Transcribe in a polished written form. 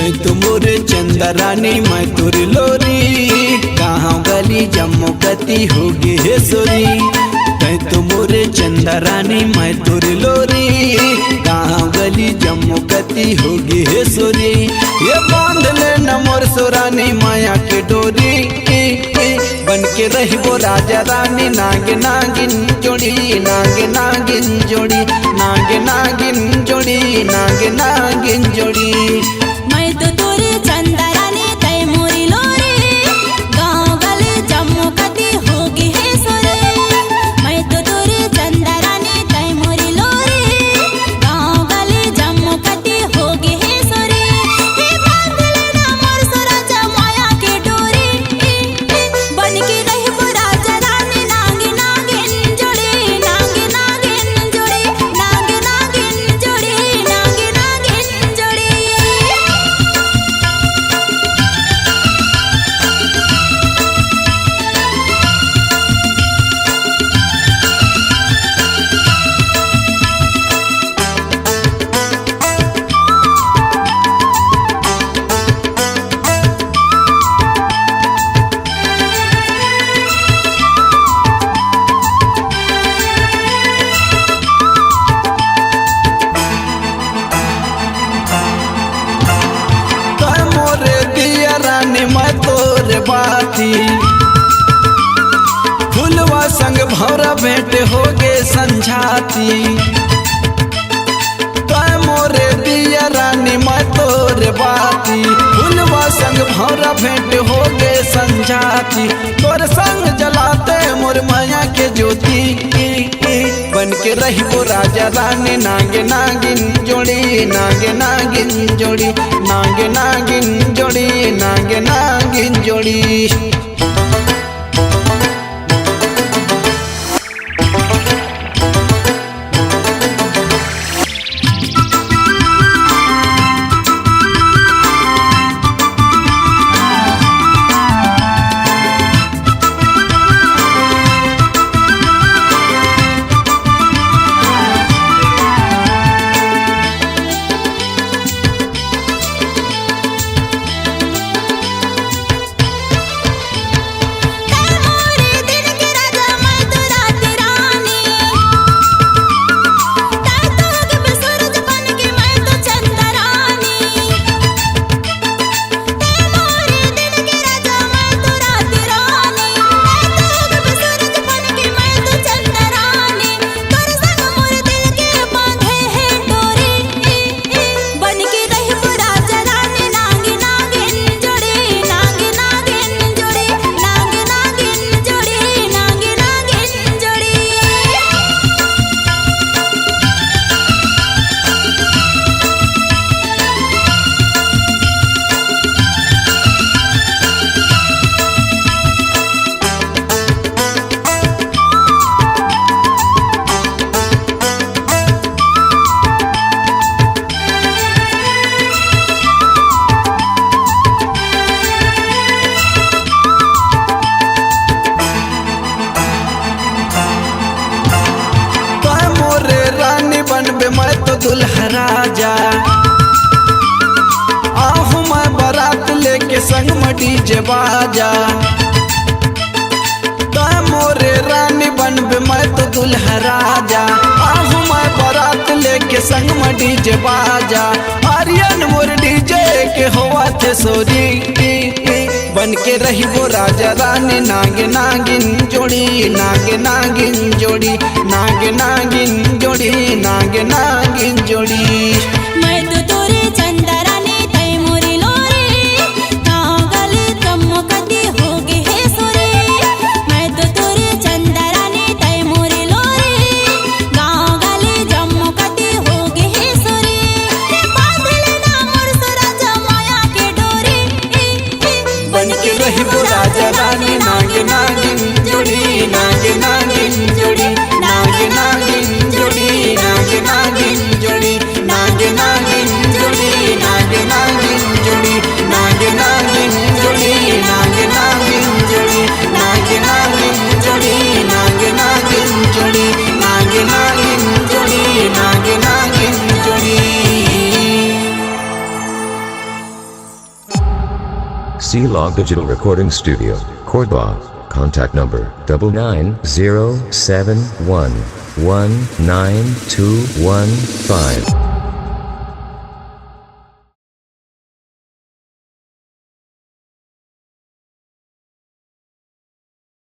तू मोरे चंदा रानी मैं तुर लोरी, कहाँ गली जम्मू गति होगी हे सोरी। तू मोरे चंदा रानी मैं तुर लोरी, कहाँ गली जम्मू गति होगी हे सोरी। ये बांध ले न मोर सोरानी माया के डोरी, बन के रही वो राजा रानी नागे नागिन जोड़ी, नागे नागिन जोड़ी, नागे नागिन जोड़ी, नागे नागिन जोड़ी। मैं तो तोरे चंदा रानी तय मोरी लोरी, गाँव गली जम्मू कती होगी हे सोरे। मैं तो तोरे चंदा रानी तय मोरी लोरी, गाँव गली जम्मू कती होगी हे सोरे। हे बांध लेना मोर सोराजा माया के डोरी, बन के रही वो राजा रानी नागे नागिन जोड़ी, नागे नागिन जोड़ी, नागे नागिन जोड़ी, नागे नागिन जोड़ी। मैं तोरे बाती फुलवा संग भौरा भेंट होगे संझाती। तय मोरे दिया रानी मैं तोरे बाती, फुलवा संग भौरा भेंट होगे संझाती। तोर संग जलाते मोर माया के ज्योति, बन के रही वो राजा रानी नागे नागिन जोड़ी, नागे नागिन जोड़ी, नागे नागिन जोड़ी, नागे नागिन जोड़ी। मैं तो दुल्हा राजा आहू मैं बारात लेके संग में डीजे बाजा। तय मोरे रानी बनबे मैं तो दुल्हा राजा, आहू मैं बारात लेके संग में डीजे बाजा। आर्यन मोर डीजे के हुआ थे सोरी, बन के रही वो राजा रानी नागे नागिन जोड़ी, नागे नागिन जोड़ी, नागे नागिन जोड़ी, नागे नागिन जोड़ी। मैं तो तोरे चंदा रानी तय मोरी लोरी, गाँव गली जम्मू कती होगी हे सोरे। मैं तो तोरे चंदा रानी तय मोरी लोरी, गाँव गली जम्मू कती होगी हे सोरे। हे बांध लेना मोर सोराजा माया के डोरी, बन के रही वो राजा रानी नागे नागिन जोड़ी, नागे नागिन जोड़ी, नागे नागिन जोड़ी, नागे नागिन जोड़ी, नागे नागिन जोड़ी, नागे नागिन जोड़ी, नागे नागिन जोड़ी, नागे नागिन जोड़ी, नागे नागिन जोड़ी, नागे नागिन जोड़ी, नागे नागिन जोड़ी, नागे नागिन जोड़ी। Log Digital Recording Studio, Cordoba. Contact number 99071192215.